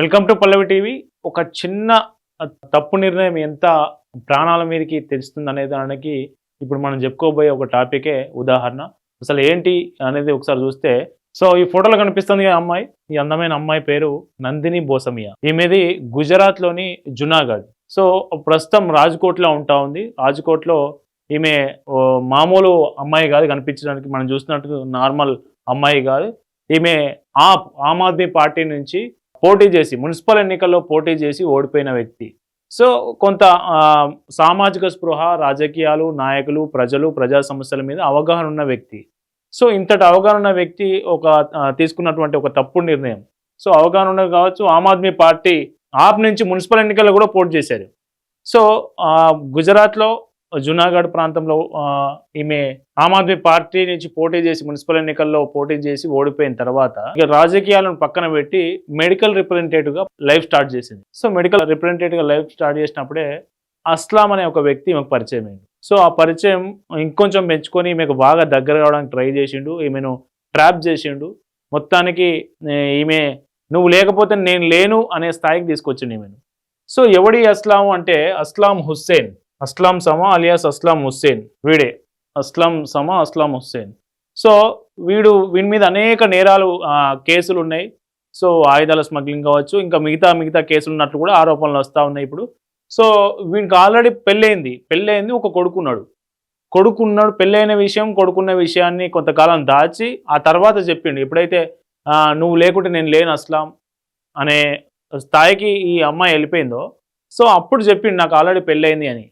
Welcome to Pallavi TV. ఒక చిన్న తప్పు నిర్ణయం ఎంత ప్రాణాల మీదకి తెస్తుంది అనే దానికి ఇప్పుడు మనం చెప్పుకోబోయే ఒక టాపికే ఉదాహరణ. అసలు ఏంటి అనేది ఒకసారి చూస్తే, సో ఈ ఫోటోలో కనిపిస్తుంది ఈ అమ్మాయి, ఈ అందమైన అమ్మాయి పేరు నందిని బోసమియా. ఈమెది గుజరాత్లోని జునాగఢ్. సో ప్రస్తుతం రాజ్కోట్లో ఉంటా ఉంది. రాజ్కోట్లో ఈమె మామూలు అమ్మాయి కాదు, కనిపించడానికి మనం చూస్తున్నట్టు నార్మల్ అమ్మాయి కాదు. ఈమె ఆమ్ ఆద్మీ పార్టీ నుంచి పోటీ చేసి, మున్సిపల్ ఎన్నికల్లో పోటీ చేసి ఓడిపోయిన వ్యక్తి. సో కొంత సామాజిక స్పృహ, రాజకీయాలు, నాయకులు, ప్రజలు, ప్రజా సమస్యల మీద అవగాహన ఉన్న వ్యక్తి. సో ఇంతటి అవగాహన ఉన్న వ్యక్తి తీసుకున్నటువంటి ఒక తప్పుడు నిర్ణయం. సో అవగాహన ఉన్నది కావచ్చు, ఆమ్ ఆద్మీ పార్టీ ఆప్ నుంచి మున్సిపల్ ఎన్నికల్లో కూడా పోటీ చేశారు. సో గుజరాత్లో జునాగఢ్ ప్రాంతంలో ఈమె ఆమ్ ఆద్మీ పార్టీ నుంచి పోటీ చేసి మున్సిపల్ ఎన్నికల్లో పోటీ చేసి ఓడిపోయిన తర్వాత ఇక రాజకీయాలను పక్కన పెట్టి మెడికల్ రిప్రజెంటేటివ్ గా లైఫ్ స్టార్ట్ చేసింది. సో మెడికల్ రిప్రజెంటేటివ్ గా లైఫ్ స్టార్ట్ చేసినప్పుడే అస్లాం అనే ఒక వ్యక్తి ఈమెకు పరిచయం అయింది. సో ఆ పరిచయం ఇంకొంచెం పెంచుకొని ఈమెకు బాగా దగ్గర కావడానికి ట్రై చేసిండు, ఈమెను ట్రాప్ చేసిండు. మొత్తానికి ఈమె నువ్వు లేకపోతే నేను లేను అనే స్థాయికి తీసుకొచ్చిండు ఈమెను. సో ఎవడి అస్లాం అంటే అస్లాం హుస్సేన్, అస్లాం సమా అలియాస్ అస్లాం హుస్సేన్. వీడే అస్లాం సమా అస్లాం హుస్సేన్. సో వీడి మీద అనేక నేరాలు, కేసులు ఉన్నాయి. సో ఆయుధాల స్మగ్లింగ్ కావచ్చు, ఇంకా మిగతా కేసులు ఉన్నట్లు కూడా ఆరోపణలు వస్తూ ఉన్నాయి ఇప్పుడు. సో వీడికి ఆల్రెడీ పెళ్ళయింది, ఒక కొడుకున్నాడు. పెళ్ళైన విషయం, కొడుకున్న విషయాన్ని కొంతకాలం దాచి ఆ తర్వాత చెప్పిండు. ఎప్పుడైతే నువ్వు లేకుంటే నేను లేను అస్లాం అనే స్థాయికి ఈ అమ్మాయి వెళ్ళిపోయిందో, సో అప్పుడు చెప్పిండు నాకు ఆల్రెడీ పెళ్ళయింది అని.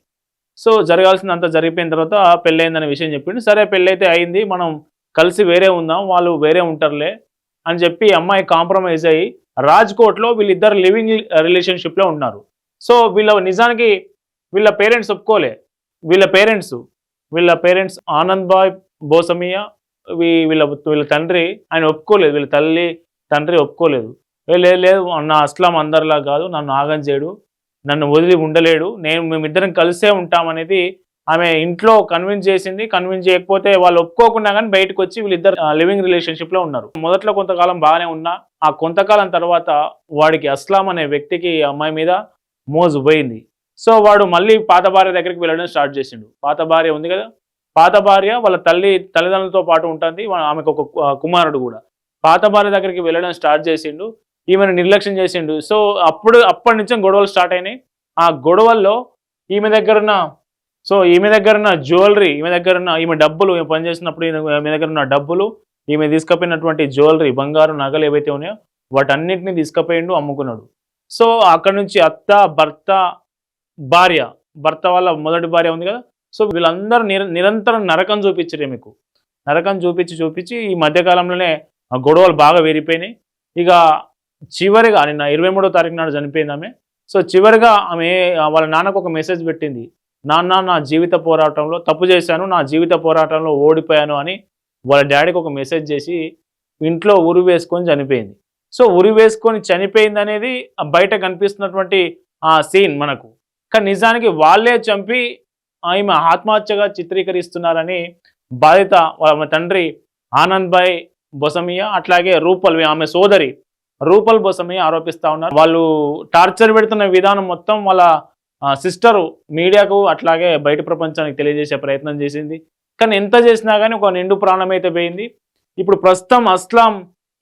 సో జరగాల్సిందంతా జరిగిపోయిన తర్వాత పెళ్ళయిందనే విషయం చెప్పిండు. సరే పెళ్ళైతే అయింది, మనం కలిసి వేరే ఉందాం, వాళ్ళు వేరే ఉంటారులే అని చెప్పి అమ్మాయి కాంప్రమైజ్ అయ్యి రాజ్కోట్లో వీళ్ళిద్దరు లివింగ్ రిలేషన్షిప్లో ఉన్నారు. సో నిజానికి వీళ్ళ పేరెంట్స్ ఒప్పుకోలే. వీళ్ళ పేరెంట్స్ ఆనంద్ భాయ్ బోసమియా, వీళ్ళ తండ్రి ఆయన ఒప్పుకోలేదు. వీళ్ళ తండ్రి ఒప్పుకోలేదు. లేదు నా అస్లాం అందరిలా కాదు, నన్ను ఆగం చేయడు, నన్ను వదిలి ఉండలేడు, మేమిద్దరం కలిసే ఉంటామనేది ఆమె ఇంట్లో కన్విన్స్ చేసింది. కన్విన్స్ చేయకపోతే వాళ్ళు ఒప్పుకోకుండా కానీ బయటకు వచ్చి వీళ్ళిద్దరు లివింగ్ రిలేషన్షిప్లో ఉన్నారు. మొదట్లో కొంతకాలం బాగానే ఉన్నా, ఆ కొంతకాలం తర్వాత వాడికి అస్లాం అనే వ్యక్తికి అమ్మాయి మీద మోజు పోయింది. సో వాడు మళ్ళీ పాత భార్య దగ్గరికి వెళ్ళడం స్టార్ట్ చేసిండు. పాత భార్య ఉంది కదా, పాత భార్య వాళ్ళ తల్లిదండ్రులతో పాటు ఉంటుంది, ఆమెకు ఒక కుమారుడు కూడా. పాత భార్య దగ్గరికి వెళ్ళడం స్టార్ట్ చేసిండు, ఈమెను నిర్లక్ష్యం చేసిండు. సో అప్పటి నుంచి గొడవలు స్టార్ట్ అయినాయి. ఆ గొడవల్లో ఈమె దగ్గర ఉన్న జ్యువెలరీ, ఈమె డబ్బులు, ఈమె పనిచేసినప్పుడు ఈమె దగ్గర ఉన్న డబ్బులు, ఈమె తీసుకుపోయినటువంటి జ్యువెలరీ, బంగారు నగలు ఏవైతే ఉన్నాయో వాటన్నిటిని తీసుకుపోయిండు, అమ్ముకున్నాడు. సో అక్కడ నుంచి అత్త, భర్త వాళ్ళ మొదటి భార్య ఉంది కదా, సో వీళ్ళందరూ నిరంతరం నరకం చూపించారు. ఈమెకు నరకం చూపించి ఈ మధ్యకాలంలోనే ఆ గొడవలు బాగా వేరిపోయినాయి. ఇక చివరిగా నిన్న 23వ తారీఖు నాడు చనిపోయింది ఆమె. సో చివరిగా ఆమె వాళ్ళ నాన్నకు ఒక మెసేజ్ పెట్టింది, నాన్న నా జీవిత పోరాటంలో తప్పు చేశాను, నా జీవిత పోరాటంలో ఓడిపోయాను అని వాళ్ళ డాడీకి ఒక మెసేజ్ చేసి ఇంట్లో ఉరి వేసుకొని చనిపోయింది. సో ఉరి వేసుకొని చనిపోయింది అనేది బయట కనిపిస్తున్నటువంటి ఆ సీన్ మనకు, కానీ నిజానికి వాళ్ళే చంపి ఈమె ఆత్మహత్యగా చిత్రీకరిస్తున్నారని బాధిత వాళ్ళ తండ్రి ఆనంద్ భాయ్ బొసమియా, అట్లాగే ఆమె సోదరి రూపల్ బొసమియా ఆరోపిస్తూ ఉన్నారు. వాళ్ళు టార్చర్ పెడుతున్న విధానం మొత్తం వాళ్ళ సిస్టరు మీడియాకు అట్లాగే బయట ప్రపంచానికి తెలియజేసే ప్రయత్నం చేసింది. కానీ ఎంత చేసినా కానీ ఒక నిండు ప్రాణం అయితే పోయింది. ఇప్పుడు ప్రస్తుతం అస్లాం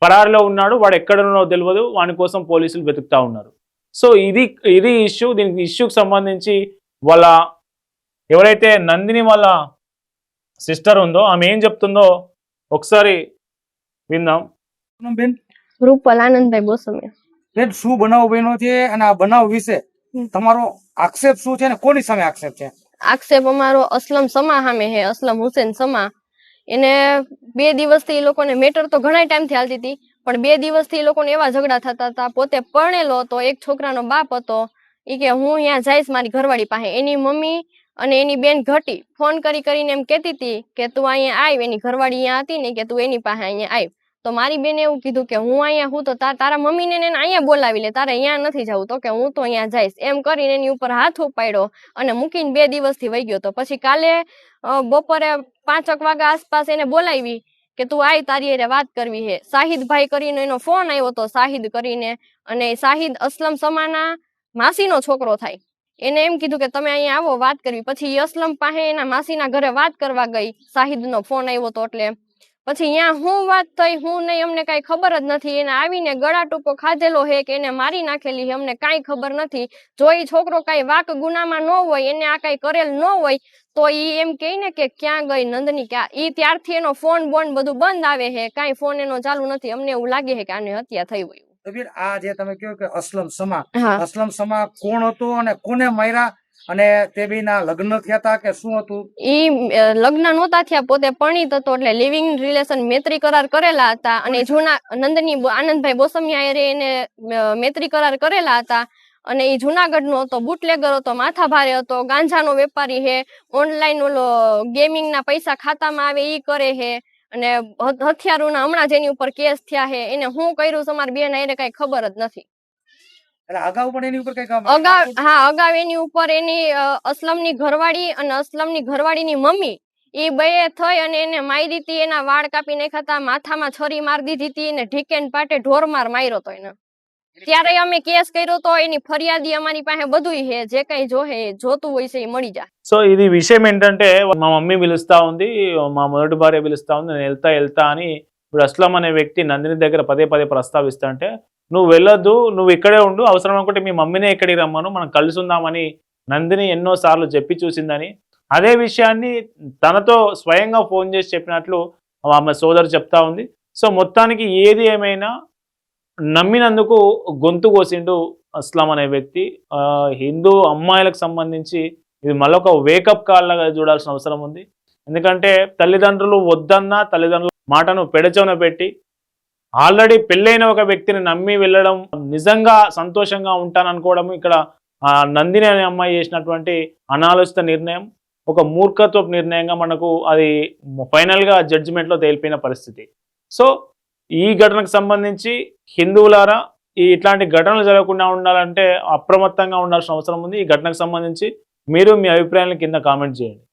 పరారిలో ఉన్నాడు, వాడు ఎక్కడున్నో తెలియదు, వాని కోసం పోలీసులు వెతుకుతూ ఉన్నారు. సో ఇది ఇష్యూ. దీనికి ఇష్యూకి సంబంధించి వాళ్ళ ఎవరైతే నందిని వాళ్ళ సిస్టర్ ఉందో ఆమె ఏం చెప్తుందో ఒకసారి విందాం. રૂપલ આનંદભાઈ બોસમિયા. બેન શું બનાવ બન્યો છે અને આ બનાવ વિશે તમારો આક્ષેપ શું છે ને કોની સામે આક્ષેપ છે? આક્ષેપ અમારો અસલમ સમા સામે હે, અસલમ હુસેન સમા. એને 2 દિવસથી એ લોકોને મેટર તો ઘણા ટાઈમથી હાલતી હતી, પણ 2 દિવસથી એ લોકોને એવા ઝઘડા થતા હતા. પોતે પરણેલો હતો, એક છોકરાનો બાપ હતો. એ કે હું અહીંયા જઈશ મારી ઘરવાળી પાસે. એની મમ્મી અને એની બેન ઘટી ફોન કરીને એમ કહેતી હતી કે તું અહીંયા આવ. એની ઘરવાળી અહીંયા હતી ને કે તું એની પાસે અહીંયા આવ. તો મારી બેને એવું કીધું કે હું અહીંયા હું તો તારા મમ્મીને અહીંયા બોલાવી લે, તારે અહીંયા નથી જવું. તો કે હું તો અહીંયા જઈશ એમ કરીને એની ઉપર હાથ ઉપાડ્યો અને મૂકીને 2 દિવસથી વહી ગયો. તો પછી કાલે બપોરે 5 વાગ્યા આસપાસ એને બોલાવી કે તું આય તારી હારે વાત કરવી હે. શાહિદભાઈ કરીને એનો ફોન આવ્યો હતો, શાહિદ કરીને, અને શાહિદ અસલમ સમાના માસીનો છોકરો થાય. એને એમ કીધું કે તમે અહીંયા આવો વાત કરવી. પછી ઈ અસલમ પાસે એના માસીના ઘરે વાત કરવા ગઈ, શાહિદનો ફોન આવ્યો હતો એટલે. પછી ત્યાં હું વાત થઈ હું નહીં અમને કાંઈ ખબર જ નથી. એને આવીને ગળા ટૂંકો ખાધેલો હે કે એને મારી નાખેલી હે અમને કાંઈ ખબર નથી. જો ઈ છોકરો કાંઈ વાક ગુનામાં ન હોય, એને આ કાંઈ કરેલ ન હોય, તો ઈ એમ કહે ને કે ક્યાં ગઈ નંદની, ક્યાં. ઈ ત્યારથી એનો ફોન બોન બધું બંધ આવે છે, કાંઈ ફોન એનો ચાલુ નથી. અમને એવું લાગે છે કે આને હત્યા થઈ હોય. તો બેન આ જે તમે કહો કે અસલમ સમા, હા, અસલમ સમા કોણ હતો અને કોને માર્યા, અને તે બેના લગ્ન થયા હતા કે શું હતું? ઈ લગ્ન નહોતા થયા, પોતે પરણિત હતો, એટલે લિવિંગ રિલેશન મૈત્રી કરાર કરેલા હતા. અને જૂના નંદની આનંદભાઈ બોસમિયા હારે એને મૈત્રી કરાર કરેલા હતા. અને ઈ જુનાગઢ નો હતો, બુટલેગર હતો, માથા ભારે હતો, ગાંજાનો વેપારી હે, ઓનલાઈન ઓલો ગેમિંગ ના પૈસા ખાતામાં આવે ઈ કરે હે, અને હથિયારોના હમણાં જેની ઉપર કેસ થયા હે. એને હું કર્યું છે અમારી બેન એને કઈ ખબર જ નથી. એટલે અગાઉ પણ એની ઉપર કઈક અગાઉ એની ઉપર એની અસલમની ઘરવાળી અને અસલમની ઘરવાળીની મમ્મી એ બે થઈ અને એને મારી હતી. એના વાળ કાપી નાખ્યા હતા, માથામાં છરી મારી દીધી હતી, અને ઢીકેન પાટે ઢોરમાર માર્યો હતો એને. ત્યારે અમે કેસ કર્યો તો, એની ફરિયાદી અમારી પાસે બધું હે, જે કઈ જોતું હોય છે એ మళ్ళీ જાય. సో ఇది విషయం ఏంటంటే మా మమ్మీ పిలుస్తా ఉంది, మా మొదటి భార్య పిలుస్తా ఉంది, నేను వెళ్తా అని ఇప్పుడు అస్లం అనే వ్యక్తి నందిని దగ్గర పదే పదే ప్రస్తావిస్తా అంటే, నువ్వు వెళ్ళొద్దు, నువ్వు ఇక్కడే ఉండు, అవసరం అనుకుంటే మీ మమ్మీనే ఇక్కడికి రమ్మను, మనం కలిసి ఉందామని నందిని ఎన్నోసార్లు చెప్పి చూసిందని, అదే విషయాన్ని తనతో స్వయంగా ఫోన్ చేసి చెప్పినట్లు ఆమె సోదరు చెప్తా ఉంది. సో మొత్తానికి ఏది ఏమైనా నమ్మినందుకు గొంతు కోసిండు అస్లం అనే వ్యక్తి. హిందూ అమ్మాయిలకు సంబంధించి ఇది మళ్ళొక వేకప్ కాల్ లాగా చూడాల్సిన అవసరం ఉంది. ఎందుకంటే తల్లిదండ్రులు వద్దన్నా తల్లిదండ్రుల మాటను పెడచవన పెట్టి ఆల్రెడీ పెళ్ళైన ఒక వ్యక్తిని నమ్మి వెళ్ళడం, నిజంగా సంతోషంగా ఉంటాననుకోవడం ఇక్కడ నందిని అనే అమ్మాయి చేసినటువంటి అనాలోచిత నిర్ణయం, ఒక మూర్ఖత్వపు నిర్ణయంగా మనకు అది ఫైనల్గా జడ్జిమెంట్లో తేలిపోయిన పరిస్థితి. సో ఈ ఘటనకు సంబంధించి హిందువులారా ఇట్లాంటి ఘటనలు జరగకుండా ఉండాలంటే అప్రమత్తంగా ఉండాల్సిన అవసరం ఉంది. ఈ ఘటనకు సంబంధించి మీరు మీ అభిప్రాయాలను కింద కామెంట్ చేయండి.